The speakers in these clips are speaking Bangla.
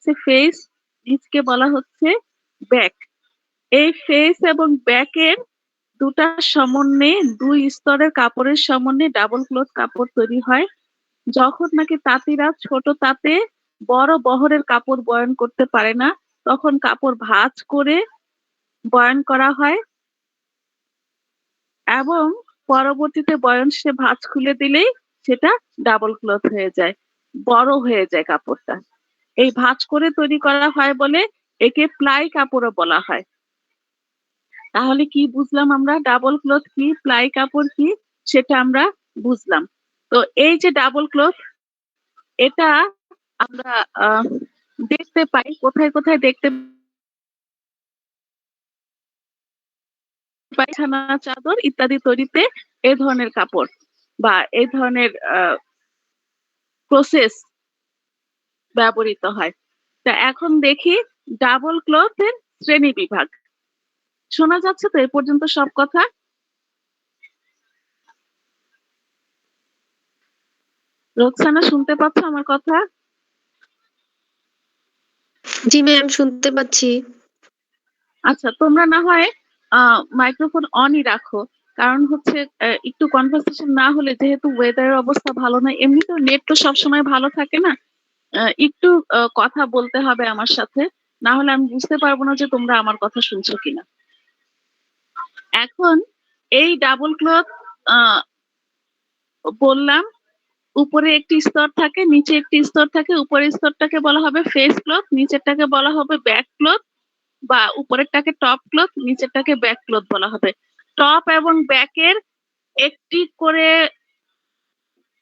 হচ্ছে ফেস, নিচকে বলা হচ্ছে ব্যাক। এই ফেস এবং ব্যাকের দুটার সমন্বয়ে ২ স্তরের কাপড়ের সমন্বয়ে ডাবল ক্লথ কাপড় তৈরি হয়। যখন নাকি তাঁতিরা ছোট তাঁতে বড় বহরের কাপড় বয়ন করতে পারে না, তখন কাপড় ভাঁজ করে বয়ন করা হয় এবং পরবর্তীতে বয়ন শেষে ভাঁজ খুলে দিলেই সেটা ডাবল ক্লথ হয়ে যায়। বড় হয়ে যায় কাপড়টা। এই ভাঁজ করে তৈরি করা হয় বলে একে প্লাই কাপড়ও বলা হয়। তাহলে কি বুঝলাম আমরা? ডাবল ক্লথ কি, প্লাই কাপড় কি সেটা আমরা বুঝলাম। তো এই যে ডাবল ক্লথ, এটা আমরা দেখতে পাই কোথায়, কোথায় দেখতে পাই? বিছানা চাদর ইত্যাদি তৈরিতে এই ধরনের কাপড় বা এই ধরনের প্রসেস ব্যবহৃত হয়। তা এখন দেখি ডাবল ক্লথ এর শ্রেণী বিভাগ। শোনা যাচ্ছে তো এ পর্যন্ত সব কথা? রোকসানা শুনতে পাচ্ছ আমার কথা? জি ম্যাম, শুনতে পাচ্ছি। আচ্ছা, তোমরা না হয় মাইক্রোফোন অনই রাখো। কারণ হচ্ছে একটু কনভারসেশন না হলে, যেহেতু ওয়েদারের অবস্থা ভালো নয়, এমনিতেও নেট তো সবসময় ভালো থাকে না। একটু কথা বলতে হবে আমার সাথে। না হলে আমি বুঝতে পারবো না যে তোমরা আমার কথা শুনছো কিনা। এখন এই ডাবল ক্লথ বললাম, উপরে একটি স্তর থাকে, নিচে একটি স্তর থাকে। উপরের স্তরটাকে বলা হবে ফেস ক্লথ, নিচেরটাকে বলা হবে ব্যাক ক্লথ, বা উপরেরটাকে টপ ক্লথ, নিচেরটাকে ব্যাক ক্লথ বলা হবে। টপ এবং ব্যাকের একটি করে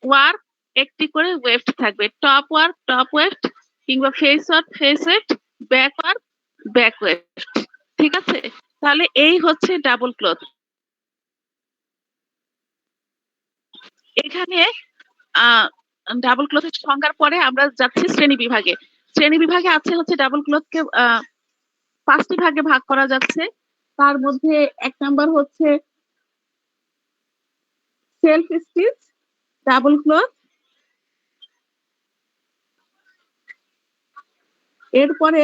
ওয়ার্ক, একটি করে ওয়েফট থাকবে। টপ ওয়ার্ক, টপ ওয়েফট, কিংবা face warp, face weft, back warp, back weft. ঠিক আছে? তাহলে এই হচ্ছে ডাবল ক্লথ। এখানে ডাবল ক্লথের সংজ্ঞার পরে আমরা যাচ্ছি শ্রেণী বিভাগে। শ্রেণী বিভাগে আছে হচ্ছে ডাবল ক্লথকে ৫টি ভাগে ভাগ করা যাচ্ছে। তার মধ্যে ১ নাম্বার হচ্ছে সেলফ স্টিচ ডাবল ক্লথ। এরপরে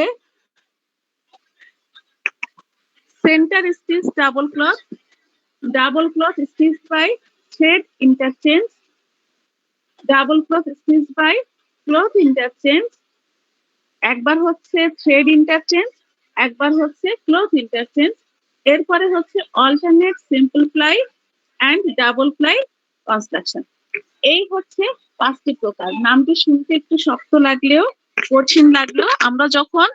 centre stitch double cloth, double cloth stitch by thread interchange, double cloth stitch by cloth interchange. একবার হচ্ছে থ্রেড ইন্টারচেঞ্জ, একবার হচ্ছে ক্লথ ইন্টারচেঞ্জ। এরপরে হচ্ছে alternate simple ply and double ply construction. এই হচ্ছে ৫টি প্রকার। নামটি শুনতে একটু শক্ত লাগলেও, কঠিন লাগলেও, আমরা যখন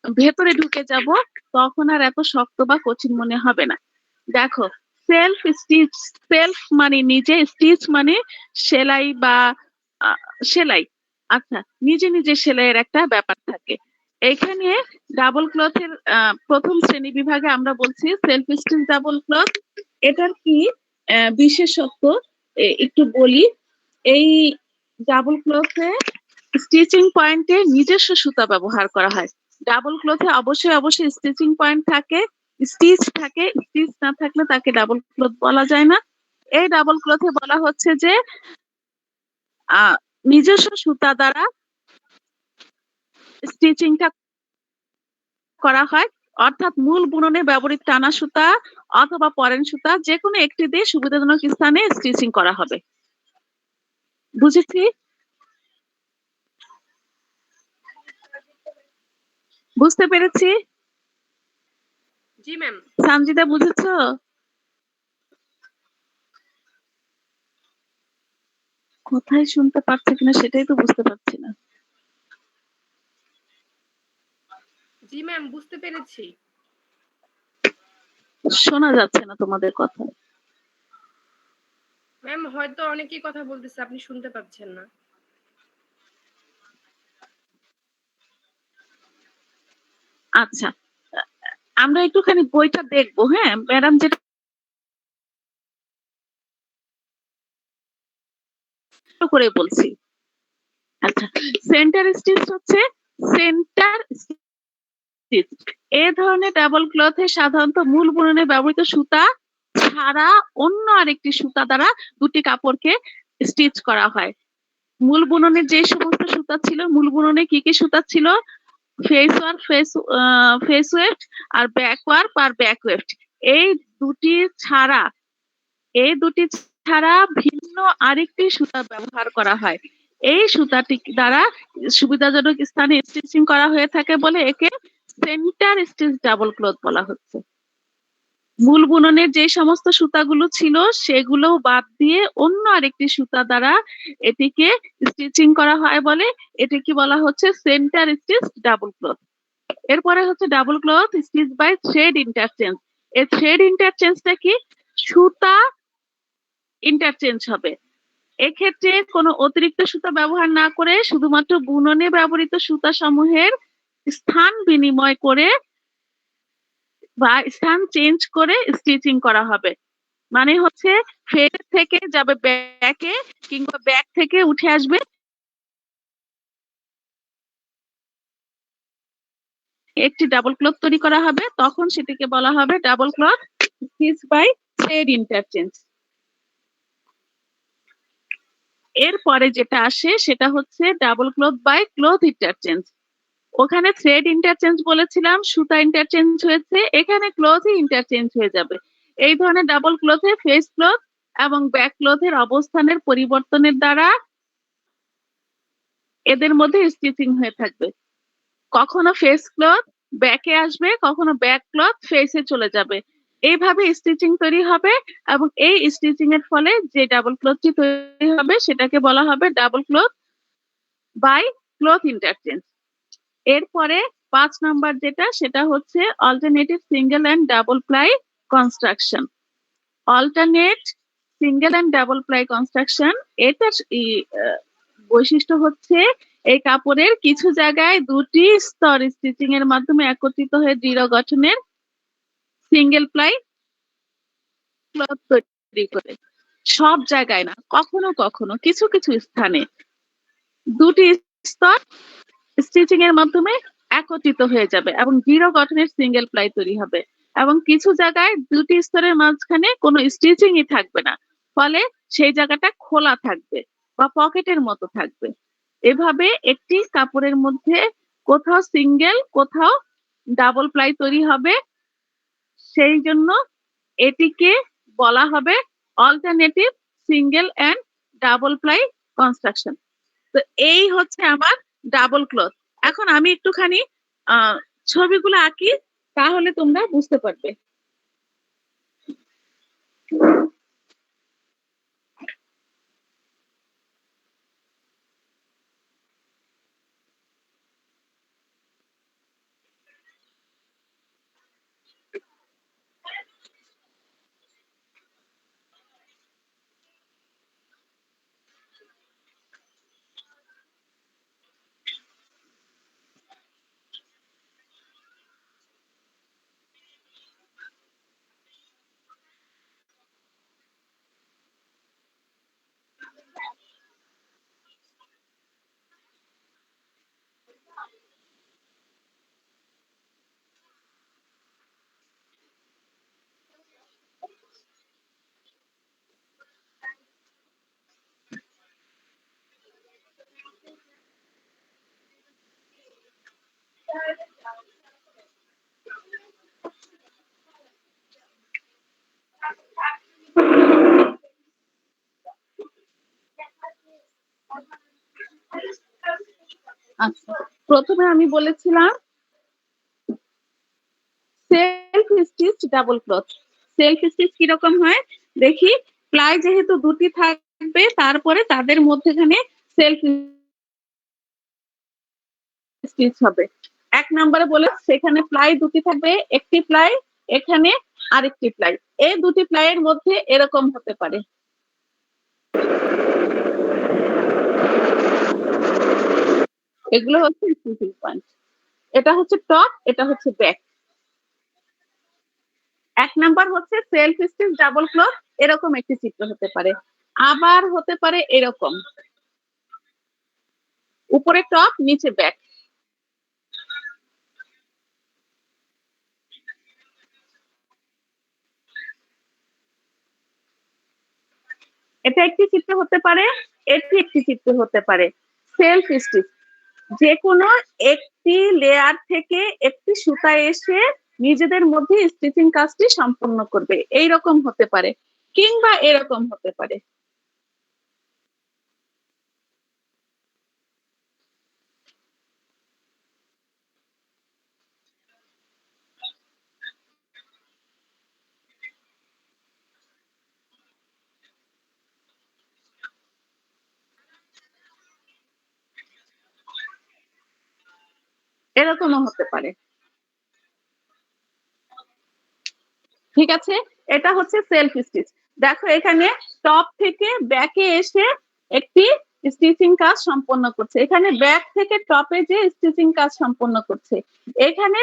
ভেতরে ঢুকে যাব তখন আর এত শক্ত বা কঠিন মনে হবে না। দেখো, সেলফ স্টিচ, সেলফ মানে নিজে, স্টিচ মানে সেলাই বা সেলাই। আচ্ছা, নিজে নিজে সেলাইয়ের একটা ব্যাপার থাকে। এখানে ডাবল ক্লথের প্রথম শ্রেণী বিভাগে আমরা বলছি সেলফ স্টিচ ডাবল ক্লথ। এটার কি বিশেষত্ব একটু বলি। এই ডাবল ক্লথে স্টিচিং পয়েন্টে নিজস্ব সুতা ব্যবহার করা হয়। ডাবল ক্লথে অবশ্যই অবশ্যই স্টিচিং পয়েন্ট থাকে, স্টিচ থাকে। স্টিচ না থাকলে তাকে ডাবল ক্লথ বলা যায় না। এই ডাবল ক্লথে বলা হচ্ছে যে নিজস্ব সুতা দ্বারা স্টিচিংটা করা হয়, অর্থাৎ মূল বুননে ব্যবহৃত টানা সুতা অথবা পরেন সুতা যে কোনো একটি দিয়ে সুবিধাজনক স্থানে স্টিচিং করা হবে। বুঝেছি? বুঝতে পেরেছি? জি ম্যাম। সানজিদা, বুঝেছো? কোথায় শুনতে পাচ্ছে কিনা সেটাই তো বুঝতে পারছি না। জি ম্যাম, বুঝতে পেরেছি। শোনা যাচ্ছে না তোমাদের কথা। ম্যাম, হয়তো অনেকেই কথা বলতেছে, আপনি শুনতে পাচ্ছেন না। আচ্ছা, আমরা একটুখানি বইটা দেখবো। হ্যাঁ, ম্যাডাম যেটা করে বলছি। আচ্ছা, সেন্টার স্টিচ হচ্ছে সেন্টার স্টিচ। এ ধরনের ডাবল ক্লথে সাধারণত মূল বুননে ব্যবহৃত সুতা ছাড়া অন্য আরেকটি সুতা দ্বারা দুটি কাপড়কে স্টিচ করা হয়। মূল বুননে যে সমস্ত সুতা ছিল, মূল বুননে কি কি সুতা ছিল? ফেস ওয়ার্ক ফেস ওয়েফট আর ব্যাক ওয়ার্ক আর ব্যাক ওয়েফট। এই দুটি ছাড়া এই দুটি ছাড়া ভিন্ন আরেকটি সুতা ব্যবহার করা হয়। এই সুতাটি দ্বারা সুবিধাজনক স্থানে স্টিচিং করা হয়ে থাকে বলে একে সেন্টার স্টিচ ডাবল ক্লথ বলা হচ্ছে। মূল বুননের যে সমস্ত সুতাগুলো ছিল সেগুলো বাদ দিয়ে অন্য আরেকটি সুতা দ্বারা এটিকে স্টিচিং করা হয় বলে এটিকে বলা হচ্ছে সেন্টার স্টিচ ডাবল ক্লথ। এরপরে হচ্ছে double cloth stitch by thread interchange. এই থ্রেড ইন্টারচেঞ্জটা কি? সুতা ইন্টারচেঞ্জ হবে। এক্ষেত্রে কোনো অতিরিক্ত সুতা ব্যবহার না করে শুধুমাত্র বুননে ব্যবহৃত সুতা সমূহের স্থান বিনিময় করে বা স্থান চেঞ্জ করে স্টিচিং করা হবে। মানে হচ্ছে ফ্রন্ট থেকে যাবে ব্যাকে কিংবা ব্যাক থেকে উঠে আসবে একটি ডাবল ক্লথ তৈরি করা হবে, তখন সেটিকে বলা হবে double cloth stitch by thread interchange. এরপরে যেটা আসে সেটা হচ্ছে double cloth by cloth interchange. ওখানে থ্রেড ইন্টারচেঞ্জ বলেছিলাম, সুতা ইন্টারচেঞ্জ হয়েছে, এখানে ক্লথই ইন্টারচেঞ্জ হয়ে যাবে। এই ধরনের ডাবল ক্লথে ফেস ক্লথ এবং ব্যাক ক্লথের অবস্থানের পরিবর্তনের দ্বারা এদের মধ্যে স্টিচিং হয়ে থাকবে। কখনো ফেস ক্লথ ব্যাকে আসবে, কখনো ব্যাক ক্লথ ফেসে চলে যাবে। এইভাবে স্টিচিং তৈরি হবে এবং এই স্টিচিং এর ফলে যে ডাবল ক্লথটি তৈরি হবে সেটাকে বলা হবে double cloth by cloth interchange. এরপরে ৫ নাম্বার যেটা সেটা হচ্ছে alternative single and double ply construction. Alternate single and double ply construction এটার বৈশিষ্ট্য হচ্ছে এই কাপড়ের কিছু জায়গায় দুটি স্তর স্টিচিং এর মাধ্যমে একত্রিত হয়ে দৃঢ় গঠনের সিঙ্গেল প্লাই ক্লথ তৈরি করে। সব জায়গায় না, কখনো কখনো কিছু কিছু স্থানে দুটি স্তর স্টিচিং এর মাধ্যমে একত্রিত হয়ে যাবে এবং দৃঢ় গঠনের সিঙ্গেল প্লাই তৈরি হবে। এবং কিছু জায়গায় দুটি স্তরের মাঝখানে কোনো স্টিচিংই থাকবে না, ফলে সেই জায়গাটা খোলা থাকবে বা পকেটের মতো থাকবে। এভাবে একটি কাপড়ের মধ্যে কোথাও সিঙ্গেল কোথাও ডাবল প্লাই তৈরি হবে, সেই জন্য এটিকে বলা হবে alternative single and double ply construction. তো এই হচ্ছে আমার ডাবল ক্লথ। এখন আমি একটুখানি ছবিগুলো আঁকি, তাহলে তোমরা বুঝতে পারবে। আচ্ছা, প্রথমে আমি বলেছিলাম self stitch double cloth. Self stitch কিরকম হয় দেখি। প্লাই যেহেতু দুটি থাকবে তারপরে তাদের মধ্যেখানে সেলফ স্টিচ হবে। ১ নম্বরে বলে সেখানে প্লাই দুটি থাকবে, একটি প্লাই এখানে আরেকটি প্লাই। এই দুটি প্লাইয়ের মধ্যে এরকম হতে পারে। এগুলো হচ্ছে স্টিচিং পয়েন্ট। এটা হচ্ছে টপ, এটা হচ্ছে ব্যাক। ১ নাম্বার হচ্ছে সেলফ স্টিচ ডাবল ক্লথ, এরকম একটি চিত্র হতে পারে। আবার হতে পারে এরকম, উপরে টপ নিচে ব্যাক। এটা একটি চিত্র হতে পারে, এটি একটি চিত্র হতে পারে। সেলফ স্টিচ যে কোনো একটি লেয়ার থেকে একটি সুতা এসে নিজেদের মধ্যে স্টিচিং কাজটি সম্পন্ন করবে, এইরকম হতে পারে কিংবা এরকম হতে পারে। এরকমও হতে পারে। ঠিক আছে, এটা হচ্ছে সেলফ স্টিচ। দেখো এখানে টপ থেকে ব্যাকে এসে একটি স্টিচিং কাজ সম্পন্ন করছে, এখানে ব্যাক থেকে টপে যে স্টিচিং কাজ সম্পন্ন করছে, এখানে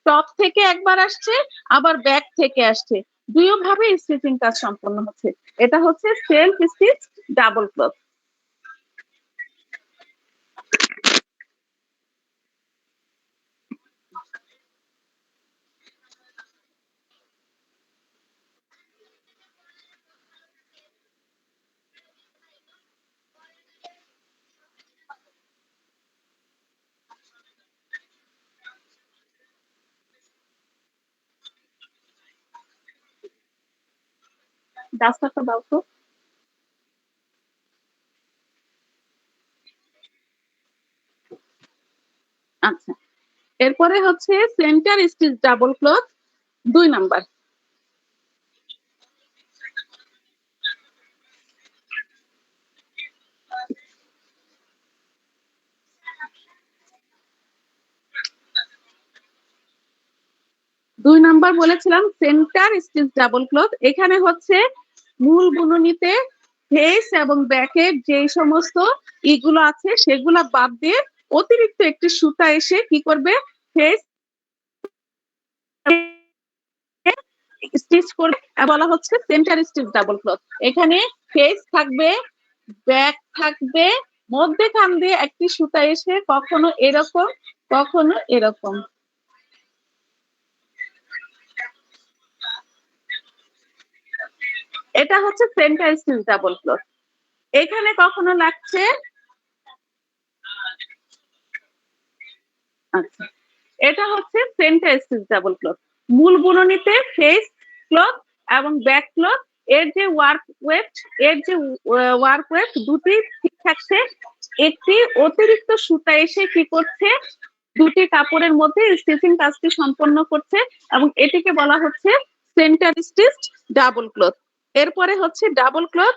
টপ থেকে একবার আসছে আবার ব্যাক থেকে আসছে, দুই ভাবে স্টিচিং কাজ সম্পন্ন হচ্ছে। এটা হচ্ছে সেলফ স্টিচ ডাবল ক্লথ। ডাস্টারটা দাও তো। আচ্ছা, এরপরে হচ্ছে centre stitch double cloth 2 number. দুই নাম্বার বলেছিলাম সেন্টার স্টিচ ডাবল ক্লথ। এখানে হচ্ছে মূল বুননিতে ফেস এবং ব্যাকের যে সমস্ত ইগুলো আছে সেগুলা বাদ দিয়ে অতিরিক্ত একটি সুতা এসে কি করবে, ফেস স্টিচ করবে, বলা হচ্ছে সেন্টার স্টিচ ডাবল ক্লথ। এখানে ফেস থাকবে, ব্যাক থাকবে, মধ্যেখান দিয়ে একটি সুতা এসে কখনো এরকম কখনো এরকম। এটা হচ্ছে সেন্টার স্টিচ ডাবল ক্লথ। এখানে কখনো লাগছে, আচ্ছা, এটা হচ্ছে সেন্টার স্টিচ ডাবল ক্লথ। মূল বুননিতে ফেস ক্লথ এবং ব্যাক ক্লথ এর যে ওয়ার্ক ওয়েট দুটি ঠিক থাকছে, একটি অতিরিক্ত সুতা এসে কি করছে, দুটি কাপড়ের মধ্যে স্টিচিং কাজটি সম্পন্ন করছে এবং এটিকে বলা হচ্ছে সেন্টার স্টিচ ডাবল ক্লথ। এরপরে হচ্ছে double cloth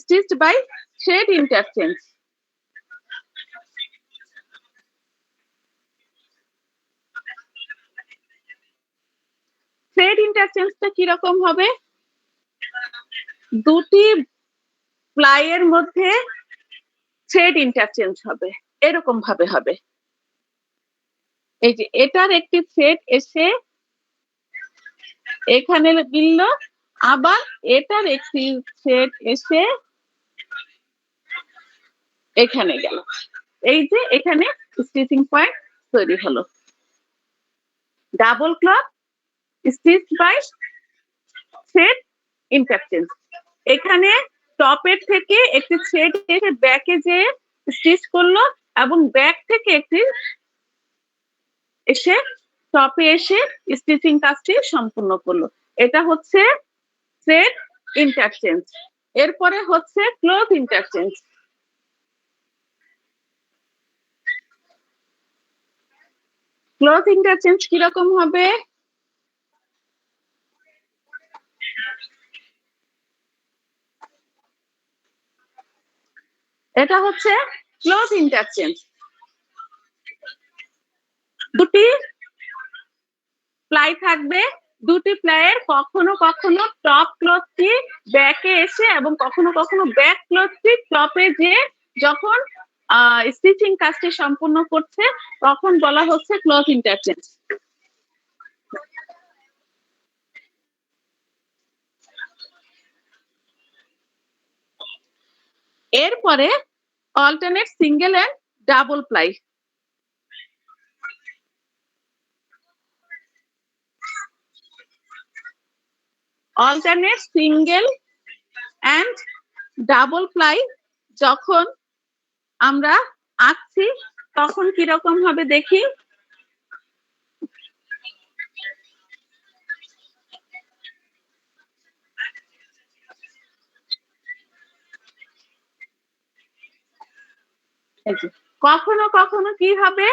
stitched by thread interchange. Thread ইন্টারচেঞ্জটা কিরকম হবে, দুটি প্লাইয়ের মধ্যে থ্রেড ইন্টারচেঞ্জ হবে, এরকম ভাবে হবে। এই যে এটার একটি থ্রেড এসে এখানে মিলল, আবার এটার একটি থ্রেড এসে এখানে গেল, এই যে এখানে স্টিচিং পয়েন্ট তৈরি হলো। Double cloth stitch by thread interchange. এখানে টপের থেকে একটি থ্রেড এসে ব্যাকে যে স্টিচ করলো এবং ব্যাক থেকে একটি এসে টপে এসে স্টিচিং কাজটি সম্পূর্ণ করলো। এটা হচ্ছে থ্রেড ইন্টারচেঞ্জ। এরপরে হচ্ছে ক্লথ ইন্টারচেঞ্জ। ক্লথ ইন্টারচেঞ্জ কিরকম হবে, এটা হচ্ছে ক্লথ ইন্টারচেঞ্জ। দুটি প্লাই থাকবে, দুটি প্লাইয়ের কখনো কখনো টপ ক্লথটি ব্যাকে এসে এবং কখনো কখনো ব্যাক ক্লথটি টপে যে যখন স্টিচিং কাজটি সম্পূর্ণ করছে তখন বলা হচ্ছে ক্লথ ইন্টারচেঞ্জ। এরপরে alternate single and double ply. Alternate single and double ply যখন আমরা আঁকছি তখন কিরকম হবে দেখি। কখনো কখনো কি হবে,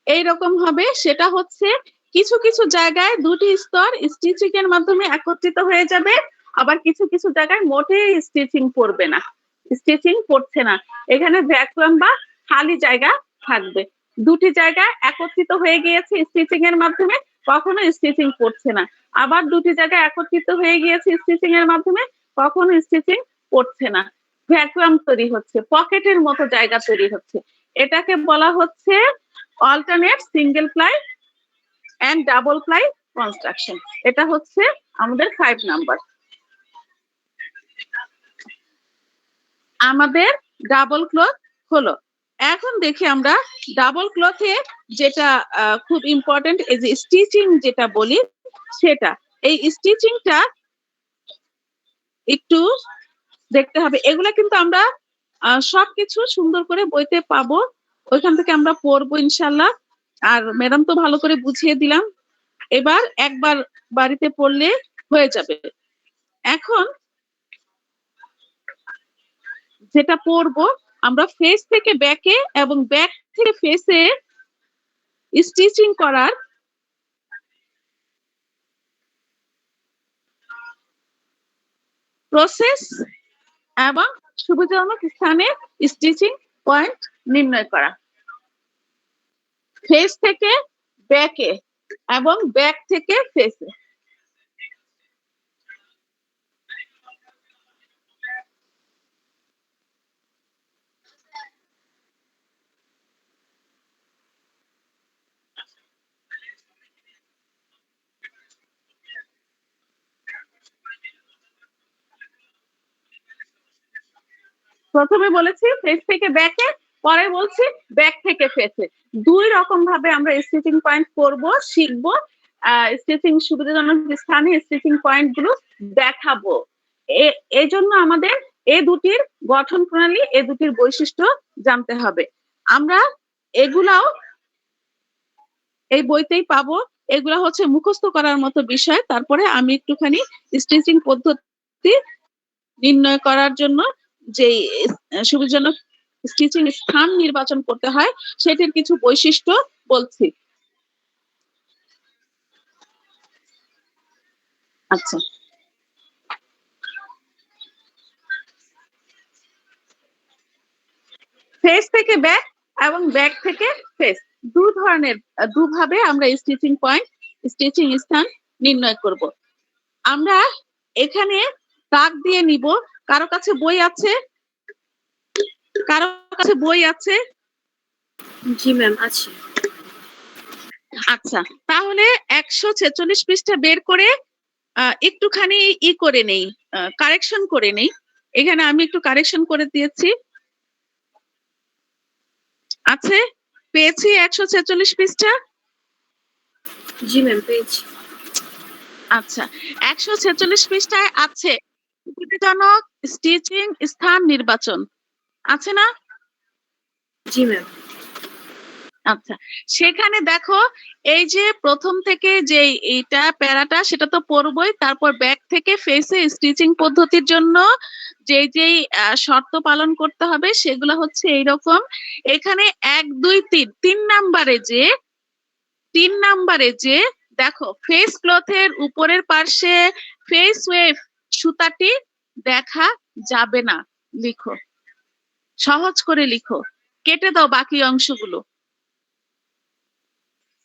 এইরকম হবে, সেটা হচ্ছে কিছু কিছু জায়গায় দুটি স্তর স্টিচিং এর মাধ্যমে একত্রিত হয়ে যাবে, আবার কিছু কিছু জায়গায় মোটেই স্টিচিং পড়বে না, স্টিচিং পড়ছে না, এখানে ভ্যাকুয়াম বা খালি জায়গা থাকবে। দুটি জায়গায় একত্রিত হয়ে গিয়েছে স্টিচিং এর মাধ্যমে, কখনো স্টিচিং পড়ছে না। আবার দুটি জায়গায় একত্রিত হয়ে গিয়েছে স্টিচিং এর মাধ্যমে, কখনো স্টিচিং পড়ছে না। ভ্যাকুয়াম তৈরি হচ্ছে, পকেটের মতো জায়গা তৈরি হচ্ছে। এটাকে বলা হচ্ছে alternate single ply and double ply construction. এটা হচ্ছে আমাদের 5 নাম্বার। আমাদের ডাবল ক্লথ হলো। এখন দেখি আমরা ডাবল ক্লথে যেটা খুব ইম্পর্টেন্ট, এই যে স্টিচিং যেটা বলি সেটা, এই স্টিচিংটা একটু দেখতে হবে। এগুলা কিন্তু আমরা সবকিছু সুন্দর করে বইতে পাবো, ওইখান থেকে আমরা পড়বো ইনশাল্লাহ। আর ম্যাডাম তো ভালো করে বুঝিয়ে দিলাম, এবার একবার বাড়িতে পড়লে হয়ে যাবে। এখন যেটা পড়বো আমরা ফেস থেকে ব্যাকে এবং ব্যাক থেকে ফেসে স্টিচিং করার প্রসেস এবং সুবিধাজনক স্থানে স্টিচিং পয়েন্ট নির্ণয় করা। ফেস থেকে ব্যাকে এবং ব্যাক থেকে ফেসে। প্রথমে বলেছি ফেস থেকে ব্যাকে, পরে বলছি ব্যাক থেকে ফেসে। দুই রকম ভাবে আমরা স্টিচিং পয়েন্ট করব, শিখবো, স্টিচিং সুবিধাজনক স্থানে স্টিচিং পয়েন্ট গুলো দেখাবো। এই জন্য আমাদের এই দুটির গঠন প্রণালী, এই দুটির বৈশিষ্ট্য জানতে হবে। আমরা এগুলাও এই বইতেই পাবো, এগুলা হচ্ছে মুখস্থ করার মতো বিষয়। তারপরে আমি একটুখানি স্টিচিং পদ্ধতি নির্ণয় করার জন্য যে সুবিধাজনক স্টিচিং স্থান নির্বাচন করতে হয় সেটির কিছু বৈশিষ্ট্য বলছি। আচ্ছা, ফেস থেকে ব্যাক এবং ব্যাক থেকে ফেস, দুভাবে আমরা স্টিচিং পয়েন্ট, স্টিচিং স্থান নির্ণয় করব। আমরা এখানে দাগ দিয়ে নিব। কারো কাছে বই আছে? কারো কাছে বই আছে? জি ম্যাম আছে। আচ্ছা, তাহলে 146 পৃষ্ঠা বের করে একটুখানি করে নেই, কারেকশন করে নেই। এখানে আমি একটু কারেকশন করে দিয়েছি। আছে? পেয়েছি 146 পৃষ্ঠা? জি ম্যাম পেয়েছি। আচ্ছা, 146 পৃষ্ঠায় আছে সুবিধাজনক স্টিচিং স্থান নির্বাচন, আছে না? জি ম্যাম। আচ্ছা, সেখানে দেখো এই যে প্রথম থেকে যে এইটা প্যারাটা সেটা তো পড়বই, তারপর ব্যাক থেকে ফেসে স্টিচিং পদ্ধতির জন্য যেই শর্ত পালন করতে হবে সেগুলো হচ্ছে এইরকম। এখানে 1 2 3 নাম্বারে যে দেখো ফেস ক্লথের উপরের পার্শ্বে ফেস ওয়েভ সুতাটি দেখা যাবে না, লিখো, সহজ করে লিখো, কেটে দাও বাকি অংশগুলো।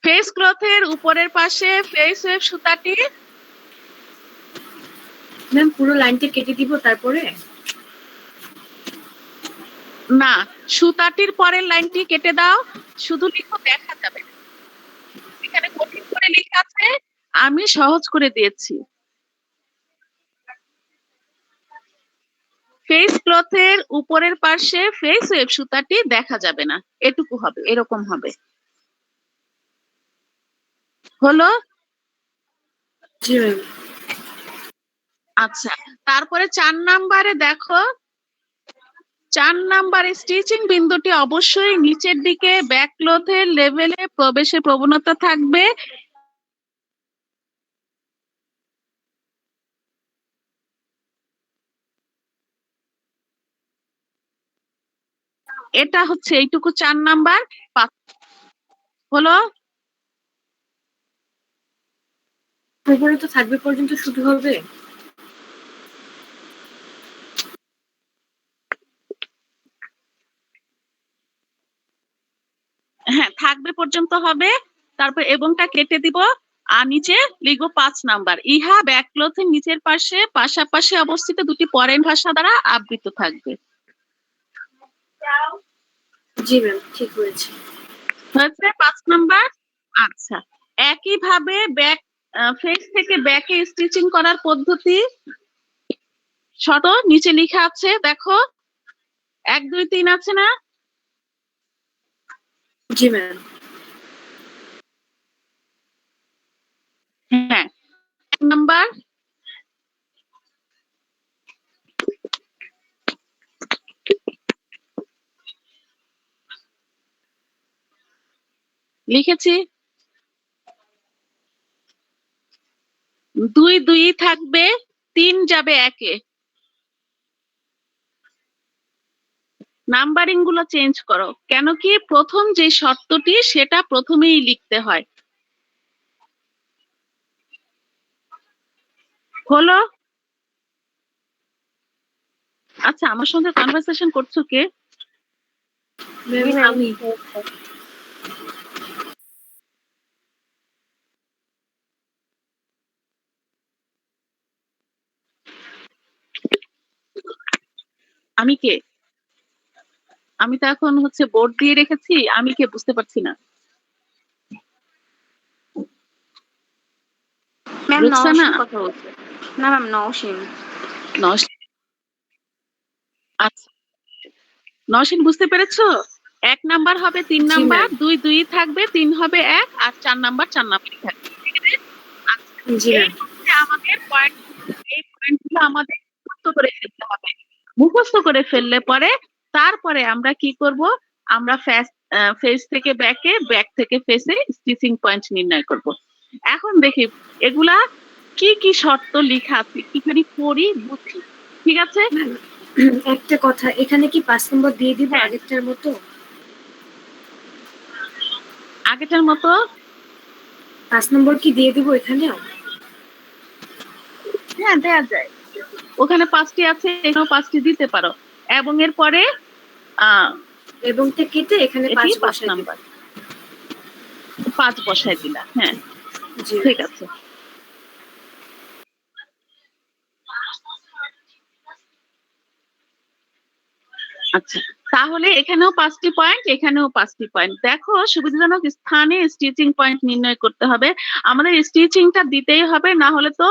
ফেস ক্লথের উপরের পাশে ফেস ওয়েভ সুতাটি, ম্যাম পুরো লাইনটা কেটে দিব তারপরে? না, সুতাটির পরের লাইনটি কেটে দাও, শুধু লিখো দেখা যাবে। এখানে কঠিন করে লেখা আছে, আমি সহজ করে দিয়েছি। ফেস ক্লথের উপরের পাশে ফেস ওয়েভ সুতাটি দেখা যাবে না, এটুকু হবে, এরকম হবে। হলো? জি ম্যাম। আচ্ছা, তারপরে 4 নাম্বারে দেখো 4 নাম্বার স্টিচিং বিন্দুটি অবশ্যই নিচের দিকে ব্যাক ক্লথের লেভেলে প্রবেশের প্রবণতা থাকবে। এটা হচ্ছে এইটুকু 4 নাম্বার হলো। উপরে তো থাকবে পর্যন্ত শুরু হবে। হ্যাঁ, থাকবে পর্যন্ত হবে, তারপর এবংটা কেটে দিব আর নিচে লিখবো 5 নাম্বার। ইহা ব্যাক ক্লথের নিচের পাশে পাশাপাশি অবস্থিত দুটি পরেন ভাষা দ্বারা আবৃত থাকবে। জি ম্যাম, ঠিক হয়েছে। হয়েছে 5 নাম্বার। আচ্ছা, একইভাবে ব্যাক ফেস থেকে ব্যাকে স্টিচিং করার পদ্ধতি শত নিচে লেখা আছে, দেখো 1 2 3 আছে না? জি ম্যাম। হ্যাঁ, 1 নাম্বার লিখেছি। 2 2 থাকবে, 3 যাবে 1 এ। নাম্বারিং গুলো চেঞ্জ করো, কেন কি প্রথম যে শর্তটি সেটা প্রথমেই লিখতে হয়। হলো? আচ্ছা, আমার সঙ্গে কনভারসেশন করছো কে? ম্যাম আমি। আমি কে? আমি তো এখন হচ্ছে বোর্ড দিয়ে রেখেছি, আমি কে বুঝতে পারছি না। ম্যাম রুকসানা? নওশিন কথা বলছে। না ম্যাম নওশিন। নওশিন। আচ্ছা, নওশিন বুঝতে পেরেছো? 1 নাম্বার হবে 3 জি নাম্বার, ম্যাম। 2 2 থাকবে, 3 হবে 1 আর 4 নাম্বার 4 নাম্বারই থাকবে। আচ্ছা, জি এই ম্যাম। হচ্ছে আমাদের পয়েন্ট। এই পয়েন্টগুলো আমাদের মুখস্থ করে ফেলতে হবে। মুখস্থ করে ফেললে পরে তারপরে আমরা কি করব? আমরা ফেস থেকে ব্যাকে, ব্যাক থেকে ফেসে স্টিচিং পয়েন্ট নির্ণয় করব। এখন দেখি এগুলা কি কি শর্ত লেখা আছে, একটুখানি পড়ি বুঝি। ঠিক আছে? ম্যাম, একটা কথা, এখানে কি 5 নম্বর দিয়ে দিব হ্যাঁ, আগেরটার মতো? আগেটার মতো 5 নম্বর কি দিয়ে দিব এখানেও? হ্যাঁ দেয়া যায়। ওখানে 5টি আছে, এখানেও 5টি দিতে পারো। এবং এর পরে এবংটা কেটে এখানে এটি 5 5 বসাই দিব। নাম্বার 5 বসায় দিলা। হ্যাঁ, জি ঠিক আছে। আচ্ছা, তাহলে এখানেও 5টি পয়েন্ট, এখানেও 5টি পয়েন্ট। দেখো, সুবিধাজনক স্থানে স্টিচিং পয়েন্ট নির্ণয় করতে হবে। আমাদের স্টিচিংটা দিতেই হবে, না হলে তো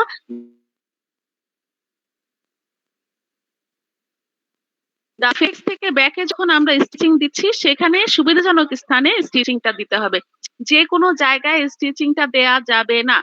ফেস থেকে ব্যাকে যখন আমরা স্টিচিং দিচ্ছি সেখানে সুবিধাজনক স্থানে স্টিচিংটা দিতে হবে। যে কোনো জায়গায় স্টিচিংটা দেয়া যাবে না।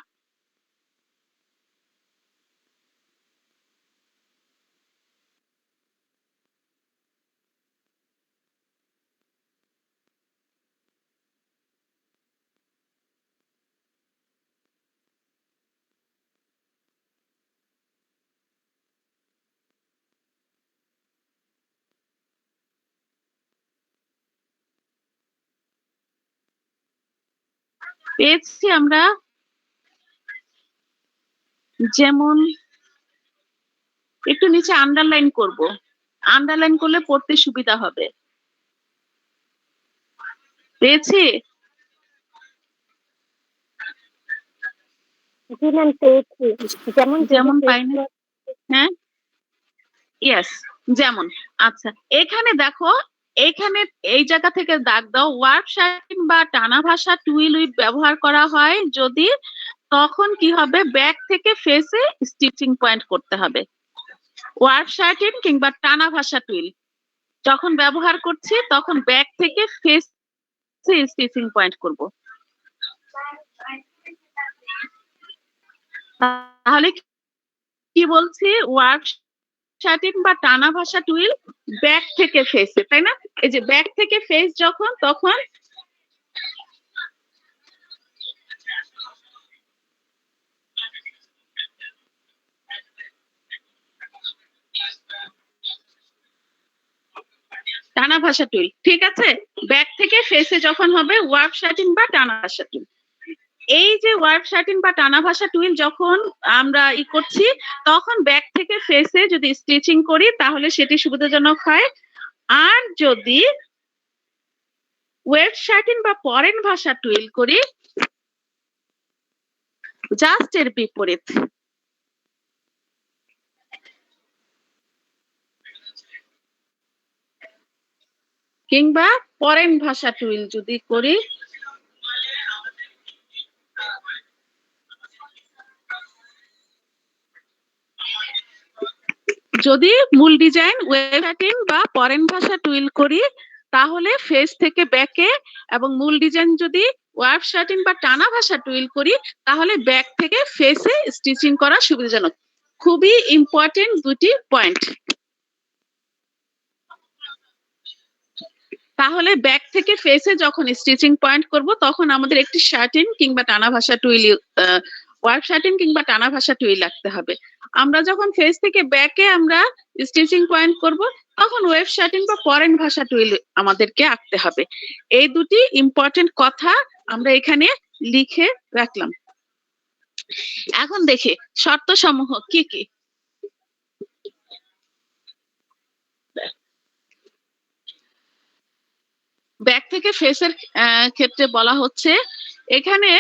পেয়েছি আমরা, যেমন একটু নিচে আন্ডারলাইন করব, আন্ডারলাইন করলে পড়তে সুবিধা হবে। পেয়েছি? জি ম্যাম পেয়েছি। যেমন যেমন পাইনি। হ্যাঁ, ইয়েস, যেমন। আচ্ছা, এখানে দেখো, এখানে এই জায়গা থেকে দাগ দাও, ওয়ার্ক শার্টিং বা টানা ভাষা টুইল উইথ ব্যবহার করা হয় যদি, তখন কি হবে? ব্যাক থেকে ফেসে স্টিচিং পয়েন্ট করতে হবে। ওয়ার্ক শার্টিং কিংবা টানা ভাষা টুইল যখন ব্যবহার করছি তখন ব্যাক থেকে ফেসে স্টিচিং পয়েন্ট করব। তাহলে কি বলছি? ওয়ার্ক শাটিন বা টানা ভাষা টুইল ব্যাক থেকে ফেসে, তাই না? এই যে ব্যাক থেকে ফেস যখন, তখন টানা ভাষা টুইল, ঠিক আছে? ব্যাক থেকে ফেসে যখন হবে ওয়ার্প শাটিন বা টানা ভাষা টুইল। এই যে ওয়ার্প শাটিন বা টানা ভাষা টুইল যখন আমরা করছি, তখন ব্যাক থেকে ফেসে যদি স্টিচিং করি তাহলে সেটি সুবিধাজনক হয়। আর যদি ওয়েব শাটিন বা ফরেন ভাষা টুইল করি, জাস্ট এর বিপরীত। কিংবা ফরেন ভাষা টুইল যদি করি, যদি মূল ডিজাইন ওয়েব শাটিন বা ফরেন ভাষা টুইল করি তাহলে ফেস থেকে ব্যাকে, এবং মূল ডিজাইন যদি ওয়ার্প শাটিন বা টানা ভাষা টুইল করি তাহলে ব্যাক থেকে ফেসে স্টিচিং করা সুবিধাজনক। খুবই ইম্পর্টেন্ট দুটি পয়েন্ট। তাহলে ব্যাক থেকে ফেসে যখন স্টিচিং পয়েন্ট করব তখন আমাদের একটি শাটিন কিংবা টানা ভাষা টুইল, ওয়ার্প শাটিন কিংবা টানা ভাষা টুইল রাখতে হবে। আমরা যখন ফেস থেকে ব্যাকে আমরা স্টিচিং পয়েন্ট করব তখন ওয়েব শাটিন বা ফরেন ভাষা টুইল আমাদেরকে আঁকতে হবে। এই দুটি ইম্পর্টেন্ট কথা আমরা এখানে লিখে রাখলাম। এখন দেখি শর্ত সমূহ কি কি। ব্যাক থেকে ফেসের ক্ষেত্রে বলা হচ্ছে এখানে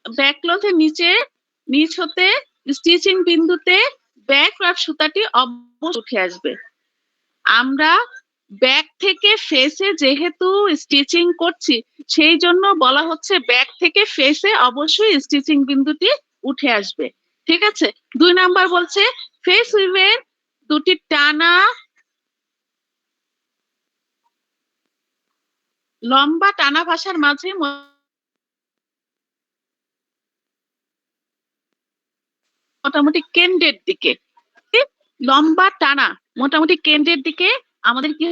ব্যাক ক্লথের নিচ হতে স্টিচিং বিন্দুতে ব্যাক ওয়ার্প সুতাটি অবশ্যই উঠে আসবে। আমরা ব্যাক থেকে ফেসে যেহেতু স্টিচিং করছি সেই জন্য বলা হচ্ছে ব্যাক থেকে ফেসে অবশ্যই স্টিচিং বিন্দুটি উঠে আসবে, ঠিক আছে? 2 নাম্বার বলছে ফেস উইভের দুটি টানা লম্বা টানা ভাষার মাঝে মোটামুটি কেন্দ্রের দিকে, লম্বা টানা মোটামুটি কেন্দ্রের দিকে আমাদের কি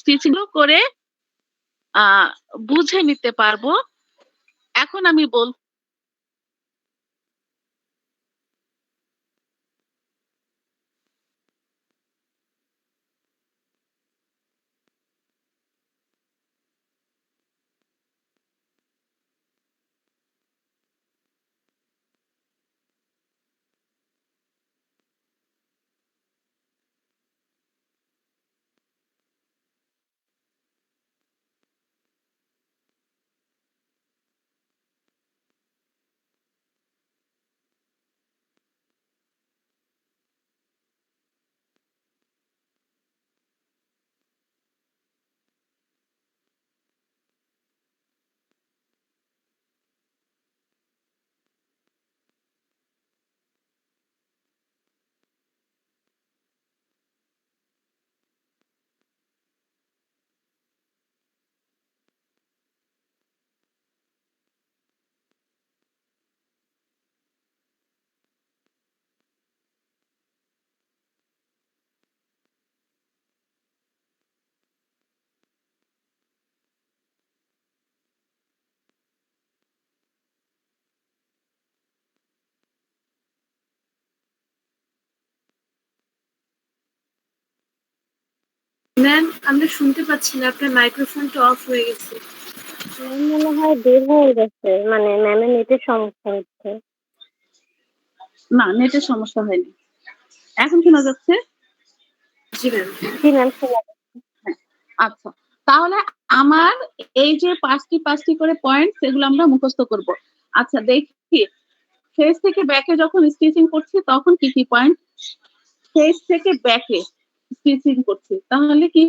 স্টিচিং করে বুঝে নিতে পারবো। এখন আমি বলছি ম্যাম আমরা শুনতে পাচ্ছি না, আপনার মাইক্রোফোনটা অফ হয়ে গেছে। ম্যাম মনে হয় বের হয়ে গেছে, মানে ম্যামের নেটের সমস্যা হচ্ছে। না, নেটের সমস্যা হয়নি। এখন শোনা যাচ্ছে? জি ম্যাম। জি ম্যাম, শোনা যাচ্ছে। আচ্ছা, তাহলে আমার এই যে পাঁচটি করে পয়েন্ট সেগুলো আমরা মুখস্থ করব। আচ্ছা দেখি, ফেস থেকে ব্যাকে যখন স্টিচিং করছি তখন কি কি পয়েন্ট। ফেস থেকে ব্যাকে স্টিচিং করছি তাহলে কি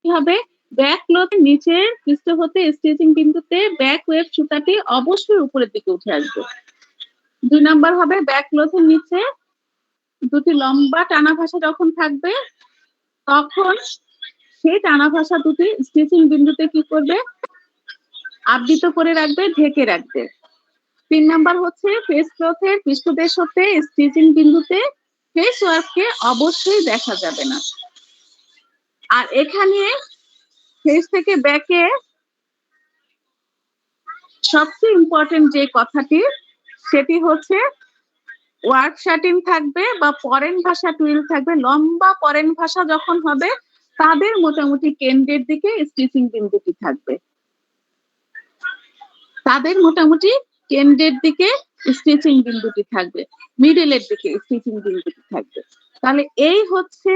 হবে, ব্যাক ক্লথের নিচে পৃষ্ঠ হতে স্টিচিং বিন্দুতে ব্যাক ওয়েব সুতাটি অবশ্যই উপরের দিকে উঠে আসবে। 2 নাম্বার হবে ব্যাক ক্লথের নিচে দুটি লম্বা টানা ভাষা যখন থাকবে তখন সেই টানা ভাষা দুটি স্টিচিং বিন্দুতে কি করবে, আবৃত করে রাখবে, ঢেকে রাখবে। 3 নাম্বার হচ্ছে ফেস ক্লথের পৃষ্ঠদেশ হতে স্টিচিং বিন্দুতে ফেস ওয়ার্ককে অবশ্যই দেখা যাবে না। আর এখানে ফেস থেকে ব্যাকে সবচেয়ে ইম্পর্টেন্ট যে কথাটি সেটি হচ্ছে ওয়ার্ক শাটিন থাকবে বা ফরেন ভাষা টুইল থাকবে। লম্বা ফরেন ভাষা যখন হবে তাদের মোটামুটি কেন্দ্রের দিকে স্টিচিং বিন্দুটি থাকবে। তাদের মোটামুটি কেন্দ্রের দিকে স্টিচিং বিন্দুটি থাকবে, মিডলের দিকে স্টিচিং বিন্দুটি থাকবে। তাহলে এই হচ্ছে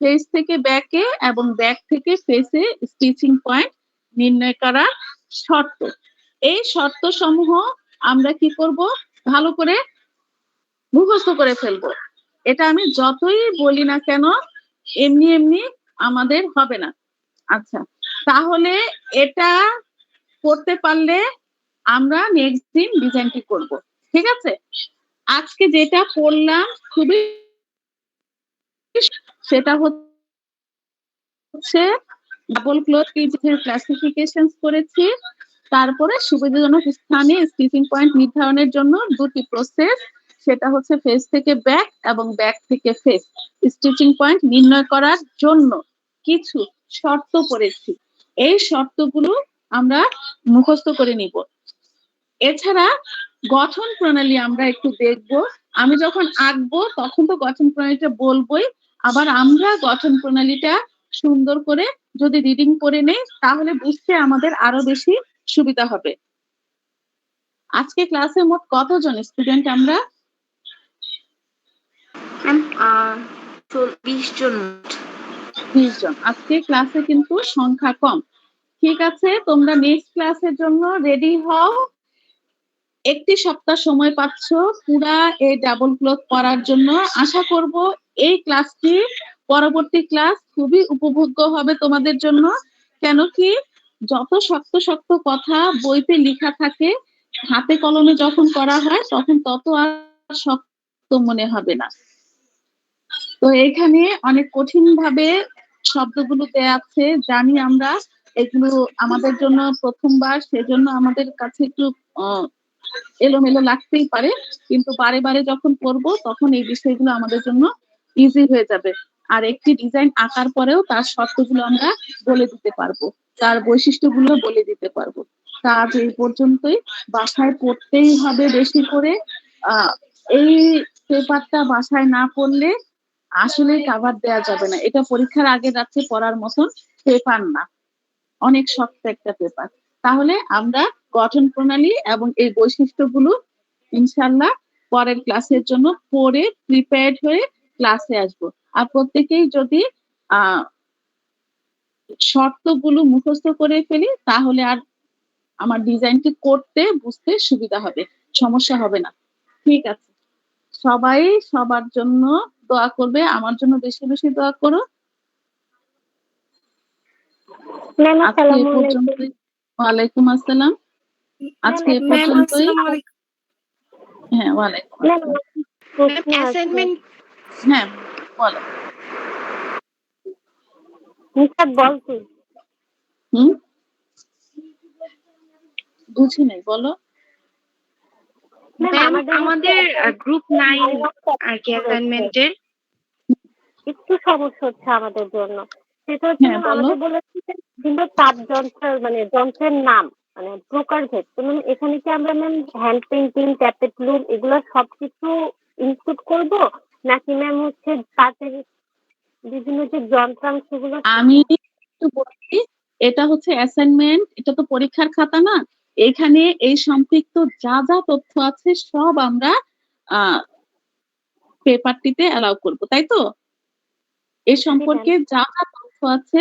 ফেস থেকে ব্যাকে এবং ব্যাক থেকে ফেসে স্টিচিং পয়েন্ট নির্ণয় করার শর্ত। এই শর্ত সমূহ আমরা কি করব, ভালো করে মুখস্থ করে ফেলবো। এটা আমি যতই বলি না কেন এমনি এমনি আমাদের হবে না। আচ্ছা, তাহলে এটা করতে পারলে আমরা নেক্সট দিন ডিজাইনটি করব। ঠিক আছে? আজকে যেটা করলাম খুবই সেটা হচ্ছে ডাবল ক্লথ পিচের ক্লাসিফিকেশন করেছি। তারপরে সুবিধাজনক স্থানে স্টিচিং পয়েন্ট নির্ধারণের জন্য দুটি প্রসেস, সেটা হচ্ছে ফেস থেকে ব্যাক এবং ব্যাক থেকে ফেস স্টিচিং পয়েন্ট নির্ণয় করার জন্য কিছু শর্ত করেছি। এই শর্তগুলো আমরা মুখস্থ করে নিব। এছাড়া গঠন প্রণালী আমরা একটু দেখব। আমি যখন আঁকবো তখন তো গঠন প্রণালীটা বলবোই, আবার আমরা গঠন প্রণালীটা সুন্দর করে যদি রিডিং করে নেই তাহলে বুঝতে আমাদের আরো বেশি সুবিধা হবে। আজকে ক্লাসে মোট কতজন স্টুডেন্ট আমরা? 20 জন। 20 জন। আজকে ক্লাসে কিন্তু সংখ্যা কম। ঠিক আছে, তোমরা নেক্সট ক্লাসের জন্য রেডি হও। একটি সপ্তাহ সময় পাচ্ছ পুরা এই ডাবল ক্লথ করার জন্য। আশা করব এই ক্লাসটি পরবর্তী ক্লাস খুবই উপভোগ্য হবে তোমাদের জন্য। কেন কি যত শক্ত শক্ত কথা বইতে লেখা থাকে হাতে কলমে যখন করা হয় তখন তত আর শক্ত মনে হবে না। তো এখানে অনেক কঠিন ভাবে শব্দগুলো দেয়া আছে, জানি আমরা এগুলো আমাদের জন্য প্রথমবার, সেজন্য আমাদের কাছে একটু এলোমেলো লাগতেই পারে, কিন্তু বারে বারে যখন করব তখন এই বিষয়গুলো আমাদের জন্য ইজি হয়ে যাবে। আর একটি ডিজাইন আঁকার পরেও তার শর্তগুলো আমরা বলে দিতে পারবো, তার বৈশিষ্ট্যগুলো বলে দিতে পারবো। কাজ এই পর্যন্তই। বাসায় পড়তেই হবে বেশি করে। এই পেপারটা বাসায় না পড়লে আসলে কাভার দেওয়া যাবে না। এটা পরীক্ষার আগে রাত্রে পড়ার মতন পেপার না, অনেক শক্ত একটা পেপার। তাহলে আমরা গঠন প্রণালী এবং এই বৈশিষ্ট্যগুলো ইনশাল্লাহ পরের ক্লাসের জন্য পড়ে প্রিপেয়ার্ড হয়ে ক্লাসে আসব। আর প্রত্যেকেই যদি শর্তগুলো মুখস্থ করে ফেলি তাহলে আর আমার ডিজাইনটি করতে বুঝতে সুবিধা হবে, সমস্যা হবে না। ঠিক আছে, সবাই সবার জন্য দোয়া করবে, আমার জন্য বেশি বেশি দোয়া করো। আজকে এ পর্যন্তই। ওয়ালাইকুম আসসালাম। আজকে এ পর্যন্তই। হ্যাঁ, ওয়ালাইকুম আসসালাম। অ্যাসাইনমেন্ট হ্যাঁ বলো। বলছি বুঝি নাই, বলো। আমাদের গ্রুপ 9 আর কি অ্যাসাইনমেন্টের একটু সমস্যা হচ্ছে আমাদের জন্য। সেটা হচ্ছে আমাদের বলেছে বিভিন্ন তাপ যন্ত্রের মানে যন্ত্রের নাম মানে প্রকারভেদ। যেমন এখানে কি আমরা ম্যাম হ্যান্ড পেইন্টিং, ট্যাপেট লুম এগুলো সবকিছু ইনক্লুড করব, নাকি ম্যাম হচ্ছে তাদের বিভিন্ন যে যন্ত্রাংশগুলো? আমি একটু বলি, এটা হচ্ছে অ্যাসাইনমেন্ট, এটা তো পরীক্ষার খাতা না। এখানে এই সম্পৃক্ত যা যা তথ্য আছে সব আমরা পেপারটিতে অ্যালাউ করব, তাই তো? এ সম্পর্কে যা যা তথ্য আছে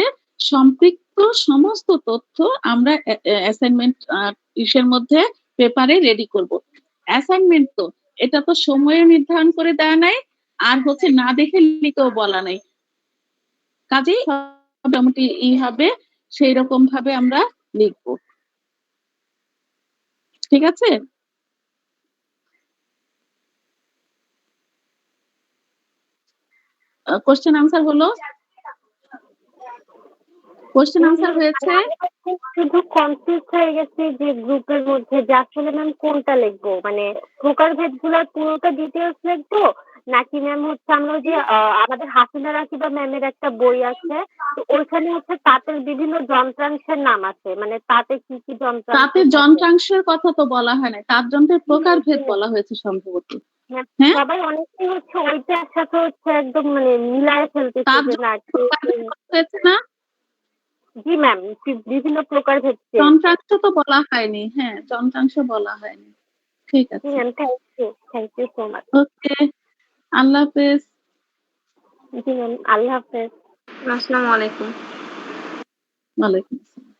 সম্পৃক্ত সমস্ত তথ্য আমরা অ্যাসাইনমেন্ট ইসের মধ্যে পেপারে রেডি করব। অ্যাসাইনমেন্ট তো এটা তো সময় নির্ধারণ করে দেওয়া নাই, আর হচ্ছে না দেখে লিখেও বলা নাই, কাজেই মোটামুটি হবে সেই রকম ভাবে আমরা লিখব। ঠিক আছে? কোশ্চেন আনসার হলো? কোশ্চেন আনসার হয়েছে? শুধু কনফিউজ হয়ে গেছি যে গ্রুপের মধ্যে যে আসলে ম্যাম কোনটা লিখবো, মানে প্রকারভেদ গুলার পুরোটা ডিটেলস লিখবো নাকি ম্যাম হচ্ছে আমরা ওই যে আমাদের হাসিনা রাকিবা ম্যামের একটা বই আছে, তো ওইখানে হচ্ছে তাঁতের বিভিন্ন যন্ত্রাংশের নাম আছে, মানে তাতে কি কি যন্ত্রাংশ তাঁতের থাকে। যন্ত্রাংশের কথা তো বলা হয় না, তাঁত যন্ত্রের প্রকারভেদ বলা হয়েছে সম্ভবত। হ্যাঁ, হ্যাঁ, সবাই অনেকেই হচ্ছে ওইটার সাথে হচ্ছে একদম মানে মিলায় ফেলতেছে তাঁত যে না যন্ত্রের প্রকারভেদ বলা হয়েছে না, জি ম্যাম, বিভিন্ন প্রকারভেদ চেয়েছে। যন্ত্রাংশ তো বলা হয়নি। হ্যাঁ, যন্ত্রাংশ বলা হয়নি। ঠিক জি আছে, ma'am, thank you so much. Okay, আল্লাহ হাফেজ। জি ম্যাম, আল্লাহ হাফেজ। আসসালামু আলাইকুম। ওয়ালাইকুম আসসালাম।